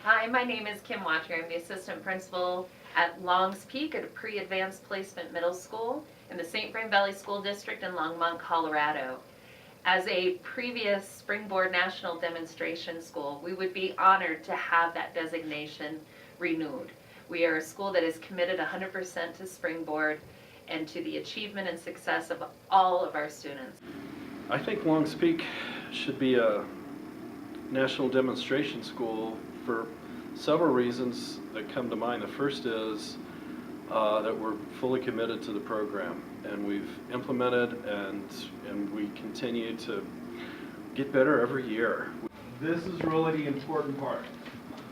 Hi, my name is Kim Watcher. I'm the assistant principal at Longs Peak at a pre-advanced placement middle school in the St. Vrain Valley School District in Longmont, Colorado. As a previous Springboard National Demonstration School, we would be honored to have that designation renewed. We are a school that is committed 100% to Springboard and to the achievement and success of all of our students. I think Longs Peak should be a national demonstration school for several reasons that come to mind. The first is that we're fully committed to the program, and we've implemented and we continue to get better every year. This is really the important part.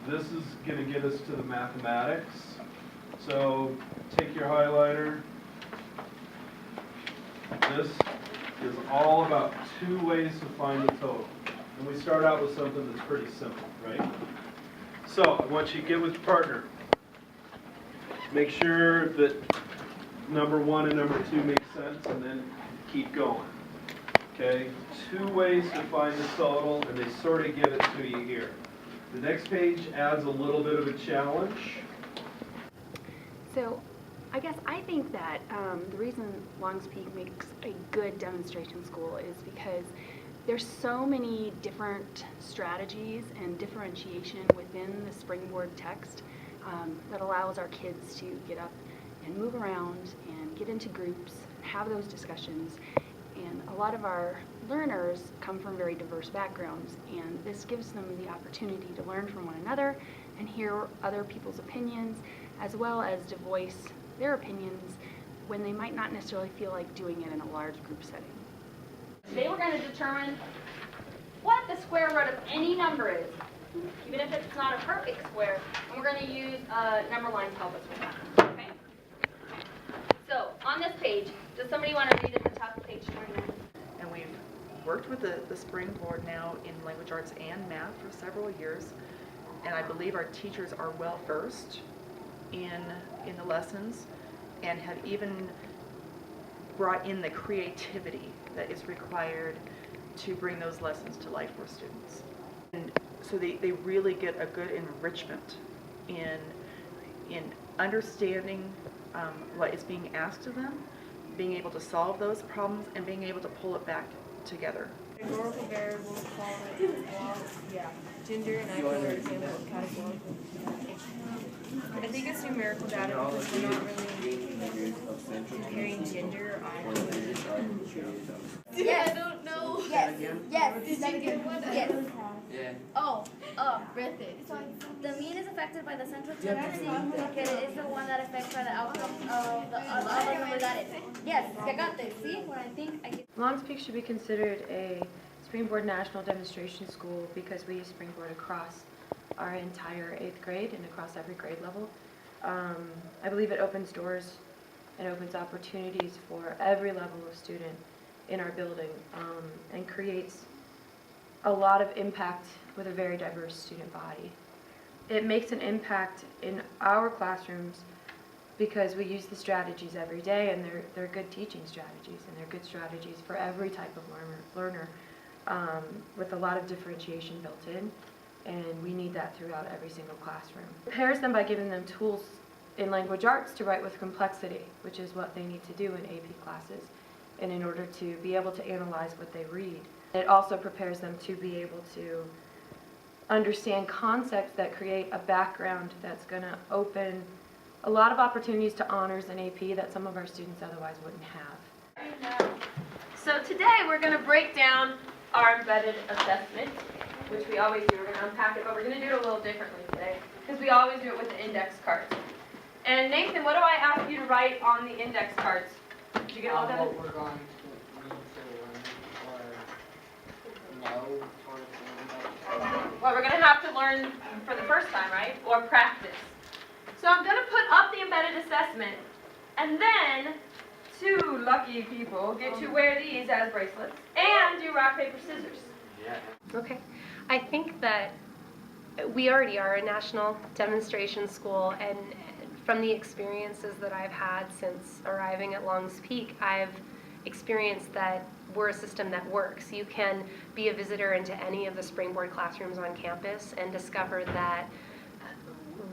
This is going to get us to the mathematics. So take your highlighter. This is all about 2 ways to find the total. And we start out with something that's pretty simple, right? So I want you to get with your partner. Make sure that number 1 and number 2 make sense, and then keep going. Okay? 2 ways to find the total, and they sort of give it to you here. The next page adds a little bit of a challenge. So I guess I think that the reason Longs Peak makes a good demonstration school is because there's so many different strategies and differentiation within the Springboard text that allows our kids to get up and move around and get into groups, have those discussions. And a lot of our learners come from very diverse backgrounds, and this gives them the opportunity to learn from one another and hear other people's opinions, as well as to voice their opinions when they might not necessarily feel like doing it in a large group setting. Today we're going to determine what the square root of any number is, even if it's not a perfect square, and we're going to use number line to help us with that. Okay? So, on this page, does somebody want to read at the top of page 29? And we've worked with the Springboard now in language arts and math for several years, and I believe our teachers are well versed in the lessons and have even brought in the creativity that is required to bring those lessons to life for students. And so they really get a good enrichment in understanding what is being asked of them, being able to solve those problems, and being able to pull it back together. Categorical variables, quality, gender, and I can understand what categorical. I think it's numerical data because we're not really comparing gender or Yes. I don't know. Yes. Yes. Did you get one? Yes. Yeah. Oh, breath it. The mean is affected by the central tendency because it is the one that affects by the outcome of the other number that is. Yes, I got this. See what I think I get. Longs Peak should be considered a Springboard National Demonstration School because we use Springboard across our entire 8th grade and across every grade level. I believe it opens doors and opens opportunities for every level of student in our building and creates a lot of impact with a very diverse student body. It makes an impact in our classrooms because we use the strategies every day, and they're good teaching strategies, and they're good strategies for every type of learner with a lot of differentiation built in, and we need that throughout every single classroom. It pairs them by giving them tools in language arts to write with complexity, which is what they need to do in AP classes, and in order to be able to analyze what they read. It also prepares them to be able to understand concepts that create a background that's going to open a lot of opportunities to honors and AP that some of our students otherwise wouldn't have. So today we're going to break down our embedded assessment, which we always do. We're going to unpack it, but we're going to do it a little differently today because we always do it with the index cards. And Nathan, what do I ask you to write on the index cards? Did you get all that? What we're going to know, Well, we're going to have to learn for the first time, right? Or practice. So I'm going to put up the embedded assessment, and then 2 lucky people get to wear these as bracelets and do rock, paper, scissors. Yeah. Okay. I think that we already are a national demonstration school, and from the experiences that I've had since arriving at Longs Peak, I've experienced that we're a system that works. You can be a visitor into any of the Springboard classrooms on campus and discover that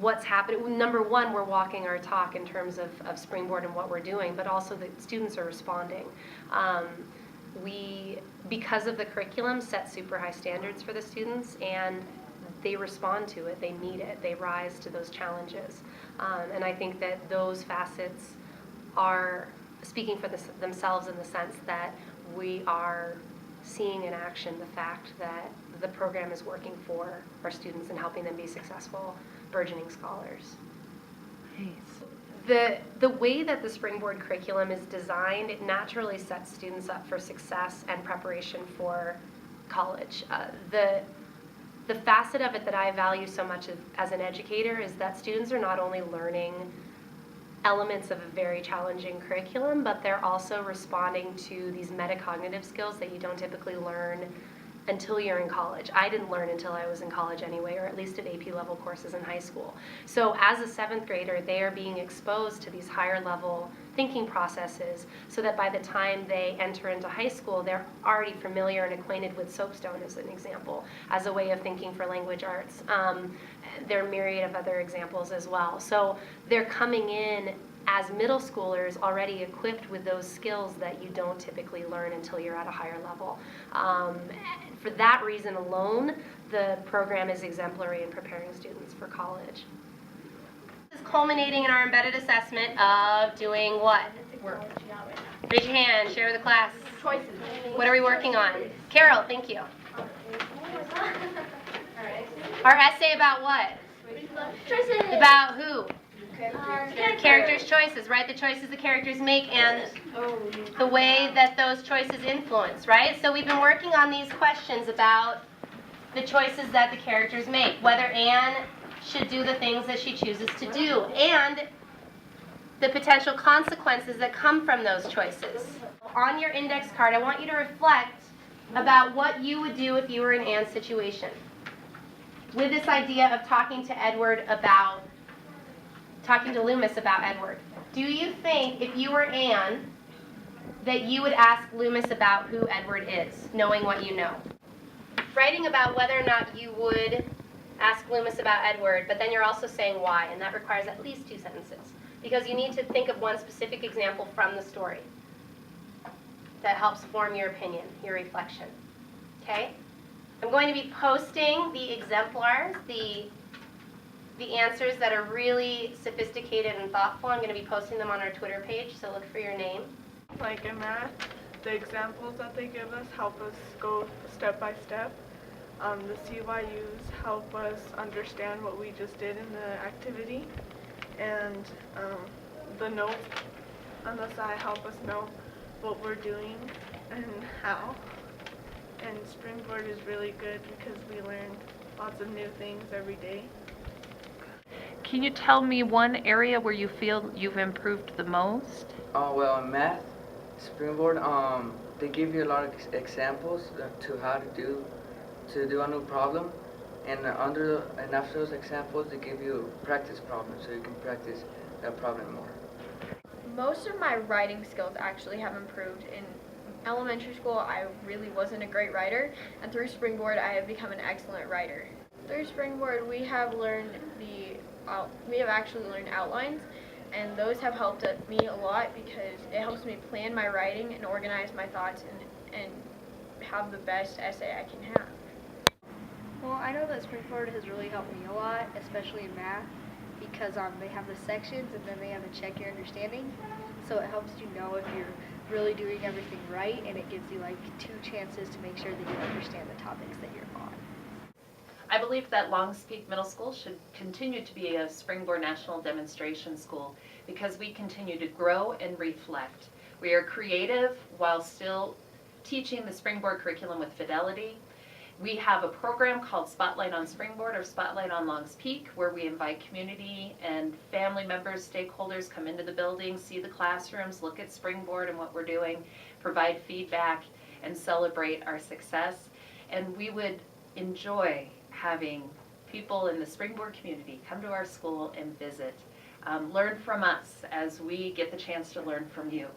what's happening. Number one, we're walking our talk in terms of Springboard and what we're doing, but also the students are responding. We, because of the curriculum, set super high standards for the students, and they respond to it, they meet it, they rise to those challenges. And I think that those facets are speaking for themselves in the sense that we are seeing in action the fact that the program is working for our students and helping them be successful, burgeoning scholars. The way that the Springboard curriculum is designed, it naturally sets students up for success and preparation for college. The facet of it that I value so much as an educator is that students are not only learning elements of a very challenging curriculum, but they're also responding to these metacognitive skills that you don't typically learn until you're in college. I didn't learn until I was in college anyway, or at least at AP level courses in high school. So as a 7th grader, they are being exposed to these higher level thinking processes so that by the time they enter into high school, they're already familiar and acquainted with soapstone, as an example, as a way of thinking for language arts. There are a myriad of other examples as well. So they're coming in as middle schoolers already equipped with those skills that you don't typically learn until you're at a higher level. For that reason alone, the program is exemplary in preparing students for college. This is culminating in our embedded assessment of doing what? Work. Raise your hand, share with the class. Choices. What are we working on? Carol, thank you. Our essay about what? Choices. About who? Characters' choices, right? The choices the characters make and the way that those choices influence, right? So we've been working on these questions about the choices that the characters make, whether Anne should do the things that she chooses to do, and the potential consequences that come from those choices. On your index card, I want you to reflect about what you would do if you were in Anne's situation. With this idea of talking to Loomis about Edward. Do you think if you were Anne that you would ask Loomis about who Edward is, knowing what you know? Writing about whether or not you would ask Loomis about Edward, but then you're also saying why, and that requires at least 2 sentences, because you need to think of one specific example from the story that helps form your opinion, your reflection. Okay? I'm going to be posting the exemplars, the answers that are really sophisticated and thoughtful. I'm going to be posting them on our Twitter page, so look for your name. Like in math, the examples that they give us help us go step by step. The CYUs help us understand what we just did in the activity. And the notes on the side help us know what we're doing and how. And Springboard is really good because we learn lots of new things every day. Can you tell me one area where you feel you've improved the most? Well, in math, Springboard, they give you a lot of examples to how to do a new problem, and after those examples, they give you practice problems so you can practice that problem more. Most of my writing skills actually have improved. In elementary school, I really wasn't a great writer, and through Springboard, I have become an excellent writer. Through Springboard, we have actually learned outlines, and those have helped me a lot because it helps me plan my writing and organize my thoughts and have the best essay I can have. Well, I know that Springboard has really helped me a lot, especially in math, because they have the sections and then they have to check your understanding. So it helps you know if you're really doing everything right, and it gives you like 2 chances to make sure that you understand the topics that you're on. I believe that Longs Peak Middle School should continue to be a Springboard National Demonstration School because we continue to grow and reflect. We are creative while still teaching the Springboard curriculum with fidelity. We have a program called Spotlight on Springboard or Spotlight on Longs Peak where we invite community and family members, stakeholders come into the building, see the classrooms, look at Springboard and what we're doing, provide feedback, and celebrate our success. And we would enjoy having people in the Springboard community come to our school and visit. Learn from us as we get the chance to learn from you.